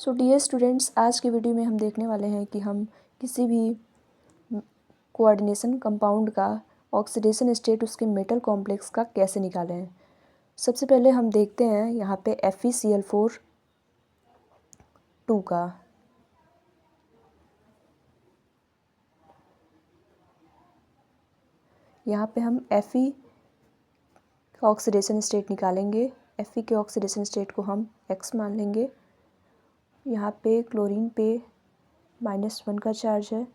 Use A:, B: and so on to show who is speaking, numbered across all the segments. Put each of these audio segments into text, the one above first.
A: So dear students, आज के video में हम देखने वाले हैं कि हम किसी भी कोऑर्डिनेशन कंपाउंड का ऑक्सीडेशन स्टेट उसके मेटल कॉम्प्लेक्स का कैसे निकालें। सबसे पहले हम देखते हैं यहाँ पे FeCl4 2 का। यहाँ पे हम Fe का ऑक्सीडेशन स्टेट निकालेंगे। Fe के ऑक्सीडेशन स्टेट को हम X मान लेंगे। यहाँ पे क्लोरीन पे -1 का चार्ज है,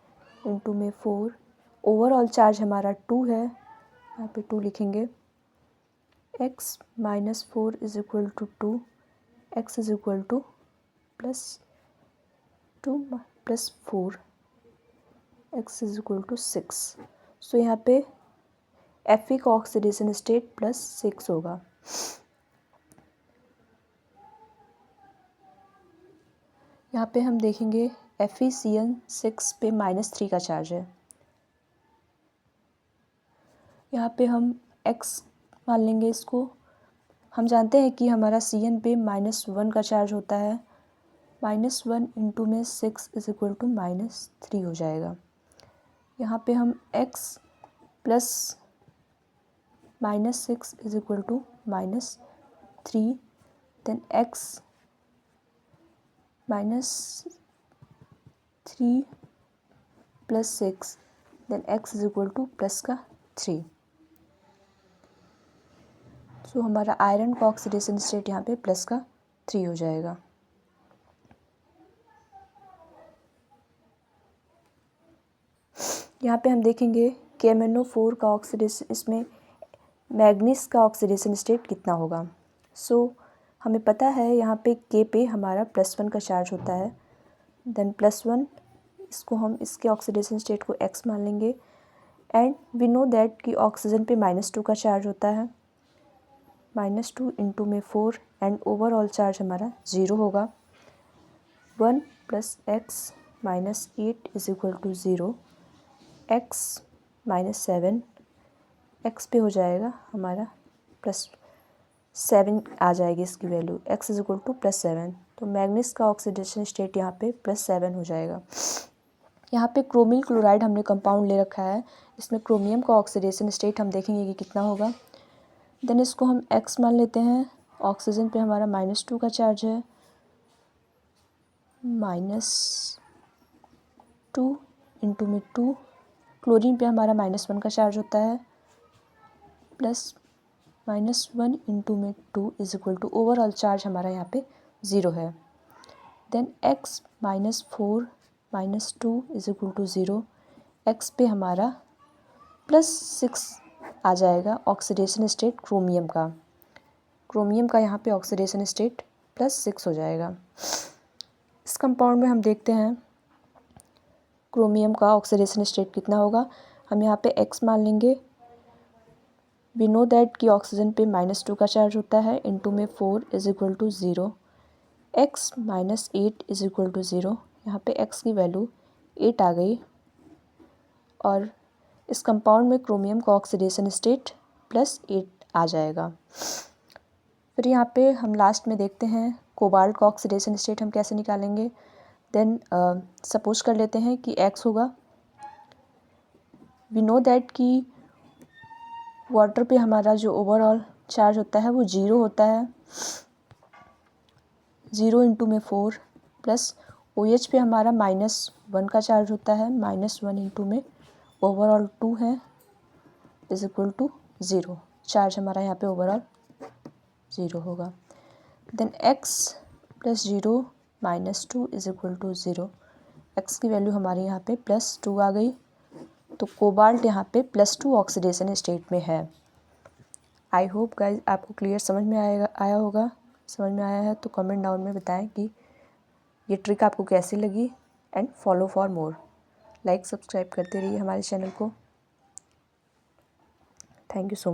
A: इंटू में 4। ओवरऑल चार्ज हमारा 2 है, यहाँ पे 2 लिखेंगे। x - 4 is equal to 2, x is equal to +2 + 4, x is equal to 6। So यहाँ पे Fe का ऑक्सीडेशन स्टेट +6 होगा। यहाँ पे हम देखेंगे FeCl6 पे -3 का चार्ज है। यहाँ पे हम x मान लेंगे इसको। हम जानते हैं कि हमारा Cn पे -1 का चार्ज होता है। -1 इंटू में 6 इज इक्वल टू -3 हो जाएगा। यहाँ पे हम x प्लस -6 is equal to -3, then x -3 + 6, then x is equal to +3। So हमारा आयरन का ऑक्सीडेशन स्टेट यहाँ पे +3 हो जाएगा। यहाँ पे हम देखेंगे कि MnO4 का ऑक्सीडेशन, इसमें मैग्नीज का ऑक्सीडेशन स्टेट कितना होगा। सो हमें पता है यहाँ पे K पे हमारा +1 का चार्ज होता है, देन +1 इसको हम इसके ऑक्सीडेशन स्टेट को X मान लेंगे। एंड वी नो दैट कि ऑक्सीजन पे -2 का चार्ज होता है, -2 इंटू में 4, एंड ओवरऑल चार्ज हमारा 0 होगा। 1 + x - 8 is equal to 0, x - 7, x पे हो जाएगा हमारा +7 आ जाएगी इसकी value, x is equal to +7। तो मैग्नीज का ऑक्सीडेशन स्टेट यहाँ पे +7 हो जाएगा। यहाँ पे क्रोमिल क्लोराइड हमने कंपाउंड ले रखा है, इसमें क्रोमियम का ऑक्सीडेशन स्टेट हम देखेंगे कि कितना होगा। देन इसको हम x मान लेते हैं। ऑक्सीजन पे हमारा -2 का चार्ज है, -2 इंटू में 2। क्लोरीन पे हमारा -1 का चार्ज होता है, +-1 इंटू में 2 is equal to overall charge हमारा यहाँ पे 0 है। Then x -4 - 2 is equal to 0, x पे हमारा +6 आ जाएगा ऑक्सीडेशन स्टेट क्रोमियम का। क्रोमियम का यहाँ पे ऑक्सीडेशन स्टेट +6 हो जाएगा। इस कंपाउंड में हम देखते हैं क्रोमियम का ऑक्सीडेशन स्टेट कितना होगा। हम यहाँ पे x मान लेंगे। वी नो दैट कि ऑक्सीजन पे -2 का चार्ज होता है, इंटू में 4 is equal to 0, x - 8 is equal to 0। यहाँ पे x की वैल्यू 8 आ गई, और इस कंपाउंड में क्रोमियम का ऑक्सीडेशन स्टेट +8 आ जाएगा। फिर यहाँ पे हम लास्ट में देखते हैं कोबाल्ट का ऑक्सीडेशन स्टेट हम कैसे निकालेंगे। देन सपोज कर लेते हैं कि x होगा। वी नो दैट कि वाटर पे हमारा जो ओवरऑल चार्ज होता है वो 0 होता है, 0 इंटू में 4, प्लस OH पे हमारा -1 का चार्ज होता है, -1 इंटू में ओवरऑल 2 है, इज इक्वल टू 0। चार्ज हमारा यहाँ पे ओवरऑल 0 होगा। Then x + 0 - 2 is equal to 0, x की वैल्यू हमारे यहाँ पे +2 आ गई। तो कोबाल्ट यहाँ पे +2 ऑक्सीडेशन स्टेट में है। आई होप गाइज आपको क्लियर समझ में आया होगा। समझ में आया है तो कमेंट डाउन में बताएं कि ये ट्रिक आपको कैसी लगी। And follow for more, like subscribe करते रहिए हमारे चैनल को। Thank you so much.